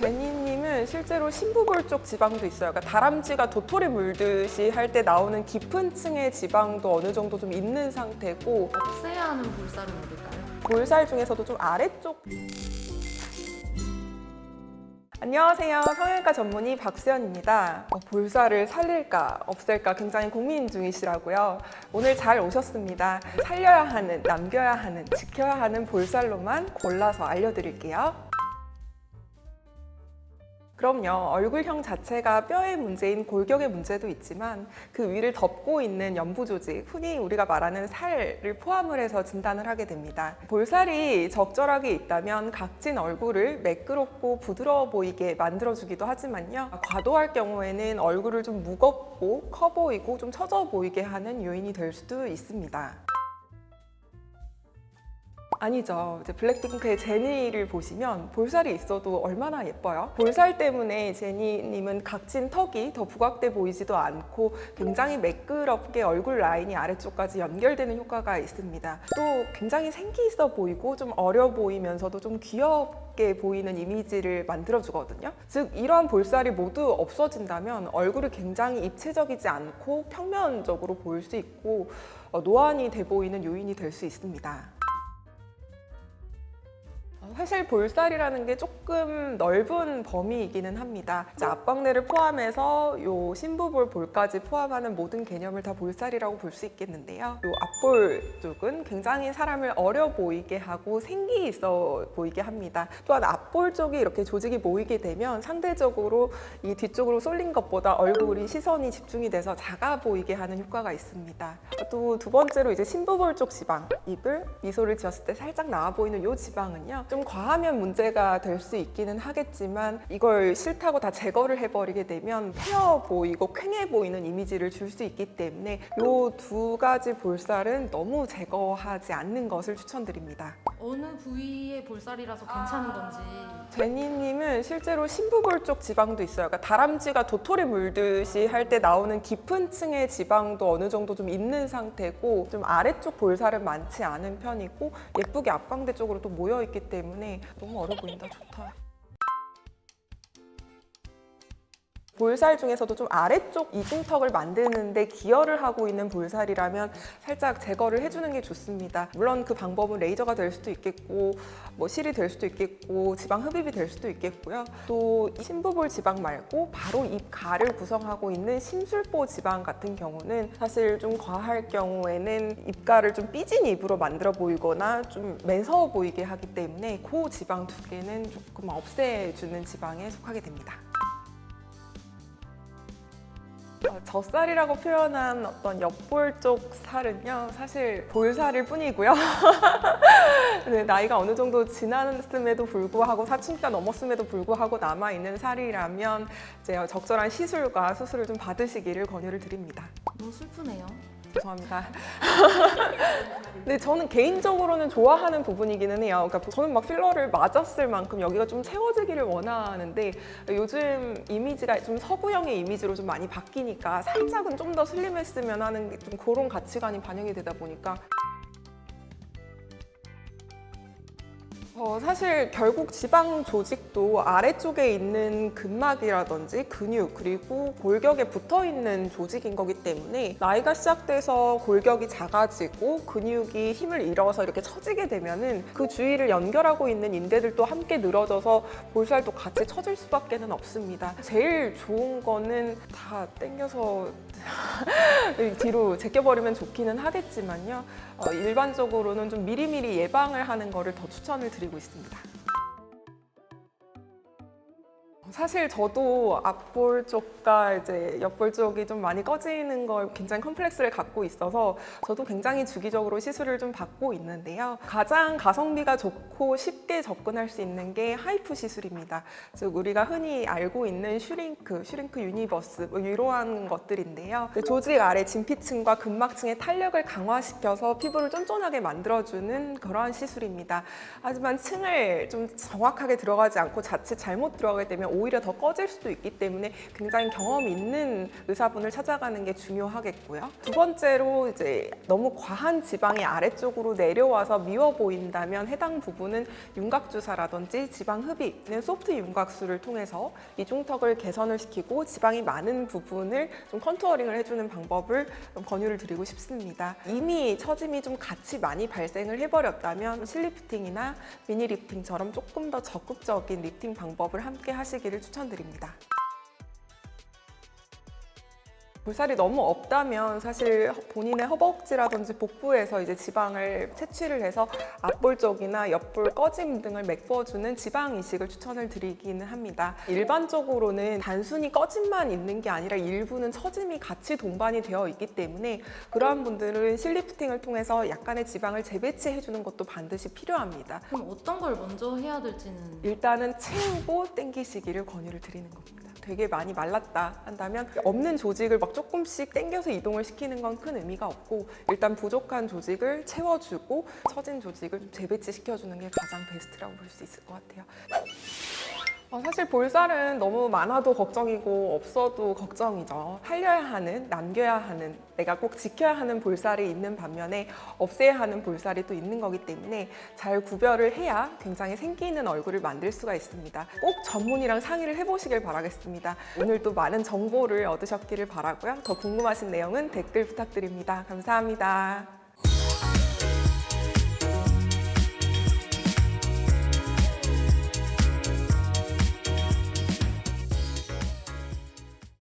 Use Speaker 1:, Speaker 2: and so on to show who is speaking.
Speaker 1: 제니님은 실제로 심부볼 쪽 지방도 있어요. 그러니까 다람쥐가 도토리 물듯이 할 때 나오는 깊은 층의 지방도 어느 정도 좀 있는 상태고,
Speaker 2: 없애야 하는 볼살은 어딜까요?
Speaker 1: 볼살 중에서도 좀 아래쪽. 안녕하세요. 성형외과 전문의 박수연입니다. 볼살을 살릴까 없앨까 굉장히 고민 중이시라고요. 오늘 잘 오셨습니다. 살려야 하는, 남겨야 하는, 지켜야 하는 볼살로만 골라서 알려드릴게요. 그럼요. 얼굴형 자체가 뼈의 문제인 골격의 문제도 있지만 그 위를 덮고 있는 연부 조직, 흔히 우리가 말하는 살을 포함을 해서 진단을 하게 됩니다. 볼살이 적절하게 있다면 각진 얼굴을 매끄럽고 부드러워 보이게 만들어주기도 하지만요. 과도할 경우에는 얼굴을 좀 무겁고 커 보이고 좀 처져 보이게 하는 요인이 될 수도 있습니다. 아니죠. 이제 블랙핑크의 제니를 보시면 볼살이 있어도 얼마나 예뻐요? 볼살 때문에 제니님은 각진 턱이 더 부각돼 보이지도 않고 굉장히 매끄럽게 얼굴 라인이 아래쪽까지 연결되는 효과가 있습니다. 또 굉장히 생기 있어 보이고 좀 어려 보이면서도 좀 귀엽게 보이는 이미지를 만들어주거든요. 즉 이러한 볼살이 모두 없어진다면 얼굴이 굉장히 입체적이지 않고 평면적으로 보일 수 있고 노안이 돼 보이는 요인이 될 수 있습니다. 사실 볼살이라는 게 조금 넓은 범위이기는 합니다. 앞광대를 포함해서 요 심부볼 볼까지 포함하는 모든 개념을 다 볼살이라고 볼 수 있겠는데요. 요 앞볼 쪽은 굉장히 사람을 어려 보이게 하고 생기 있어 보이게 합니다. 또한 앞볼 쪽이 이렇게 조직이 모이게 되면 상대적으로 이 뒤쪽으로 쏠린 것보다 얼굴이 시선이 집중이 돼서 작아 보이게 하는 효과가 있습니다. 또 두 번째로 이제 심부볼 쪽 지방, 입을 미소를 지었을 때 살짝 나와 보이는 요 지방은요. 좀 과하면 문제가 될 수 있기는 하겠지만 이걸 싫다고 다 제거를 해버리게 되면 패어 보이고 퀭해 보이는 이미지를 줄 수 있기 때문에 이 두 가지 볼살은 너무 제거하지 않는 것을 추천드립니다.
Speaker 2: 어느 부위의 볼살이라서 괜찮은 건지.
Speaker 1: 제니님은 실제로 심부볼 쪽 지방도 있어요. 그러니까 다람쥐가 도토리 물듯이 할 때 나오는 깊은 층의 지방도 어느 정도 좀 있는 상태고, 좀 아래쪽 볼살은 많지 않은 편이고 예쁘게 앞광대 쪽으로 또 모여 있기 때문에 너무 어려 보인다. 좋다. 볼살 중에서도 좀 아래쪽 이중턱을 만드는데 기여를 하고 있는 볼살이라면 살짝 제거를 해주는 게 좋습니다. 물론 그 방법은 레이저가 될 수도 있겠고 뭐 실이 될 수도 있겠고 지방 흡입이 될 수도 있겠고요. 또 심부볼 지방 말고 바로 입 가를 구성하고 있는 심술보 지방 같은 경우는 사실 좀 과할 경우에는 입가를 좀 삐진 입으로 만들어 보이거나 좀 매서워 보이게 하기 때문에 그 지방 두 개는 조금 없애주는 지방에 속하게 됩니다. 젖살이라고 표현한 어떤 옆볼 쪽 살은요, 사실 볼살일 뿐이고요. 나이가 어느 정도 지났음에도 불구하고 사춘기가 넘었음에도 불구하고 남아있는 살이라면 이제 적절한 시술과 수술을 좀 받으시기를 권유를 드립니다.
Speaker 2: 너무 슬프네요.
Speaker 1: 죄송합니다. 근데 저는 개인적으로는 좋아하는 부분이기는 해요. 그러니까 저는 막 필러를 맞았을 만큼 여기가 좀 채워지기를 원하는데 요즘 이미지가 좀 서구형의 이미지로 좀 많이 바뀌니까 살짝은 좀 더 슬림했으면 하는 좀 그런 가치관이 반영이 되다 보니까 사실 결국 지방 조직도 아래쪽에 있는 근막이라든지 근육 그리고 골격에 붙어있는 조직인 거기 때문에 나이가 시작돼서 골격이 작아지고 근육이 힘을 잃어서 이렇게 처지게 되면은 그 주위를 연결하고 있는 인대들도 함께 늘어져서 볼살도 같이 처질 수밖에는 없습니다. 제일 좋은 거는 다 당겨서 뒤로 제껴버리면 좋기는 하겠지만요. 일반적으로는 좀 미리미리 예방을 하는 거를 더 추천을 드리고 있습니다. 사실 저도 앞볼 쪽과 이제 옆볼 쪽이 좀 많이 꺼지는 걸 굉장히 컴플렉스를 갖고 있어서 저도 굉장히 주기적으로 시술을 좀 받고 있는데요. 가장 가성비가 좋고 쉽게 접근할 수 있는 게 하이프 시술입니다. 즉 우리가 흔히 알고 있는 슈링크 유니버스 뭐 이러한 것들인데요. 조직 아래 진피층과 근막층의 탄력을 강화시켜서 피부를 쫀쫀하게 만들어주는 그러한 시술입니다. 하지만 층을 좀 정확하게 들어가지 않고 자칫 잘못 들어가게 되면 오히려 더 꺼질 수도 있기 때문에 굉장히 경험 있는 의사분을 찾아가는 게 중요하겠고요. 두 번째로 이제 너무 과한 지방이 아래쪽으로 내려와서 미워 보인다면 해당 부분은 윤곽주사라든지 지방 흡입 있는 소프트 윤곽술을 통해서 이중턱을 개선을 시키고 지방이 많은 부분을 좀 컨투어링을 해주는 방법을 좀 권유를 드리고 싶습니다. 이미 처짐이 좀 같이 많이 발생을 해버렸다면 실리프팅이나 미니 리프팅처럼 조금 더 적극적인 리프팅 방법을 함께 하시기를 추천드립니다. 볼살이 너무 없다면 사실 본인의 허벅지라든지 복부에서 이제 지방을 채취를 해서 앞볼 쪽이나 옆볼 꺼짐 등을 메꿔주는 지방 이식을 추천을 드리기는 합니다. 일반적으로는 단순히 꺼짐만 있는 게 아니라 일부는 처짐이 같이 동반이 되어 있기 때문에 그러한 분들은 실리프팅을 통해서 약간의 지방을 재배치해주는 것도 반드시 필요합니다.
Speaker 2: 그럼 어떤 걸 먼저 해야 될지는
Speaker 1: 일단은 채우고 당기시기를 권유를 드리는 겁니다. 되게 많이 말랐다 한다면 없는 조직을 막 조금씩 당겨서 이동을 시키는 건 큰 의미가 없고 일단 부족한 조직을 채워주고 처진 조직을 좀 재배치시켜주는 게 가장 베스트라고 볼 수 있을 것 같아요. 사실 볼살은 너무 많아도 걱정이고 없어도 걱정이죠. 살려야 하는, 남겨야 하는, 내가 꼭 지켜야 하는 볼살이 있는 반면에 없애야 하는 볼살이 또 있는 거기 때문에 잘 구별을 해야 굉장히 생기 있는 얼굴을 만들 수가 있습니다. 꼭 전문의랑 상의를 해보시길 바라겠습니다. 오늘도 많은 정보를 얻으셨기를 바라고요. 더 궁금하신 내용은 댓글 부탁드립니다. 감사합니다.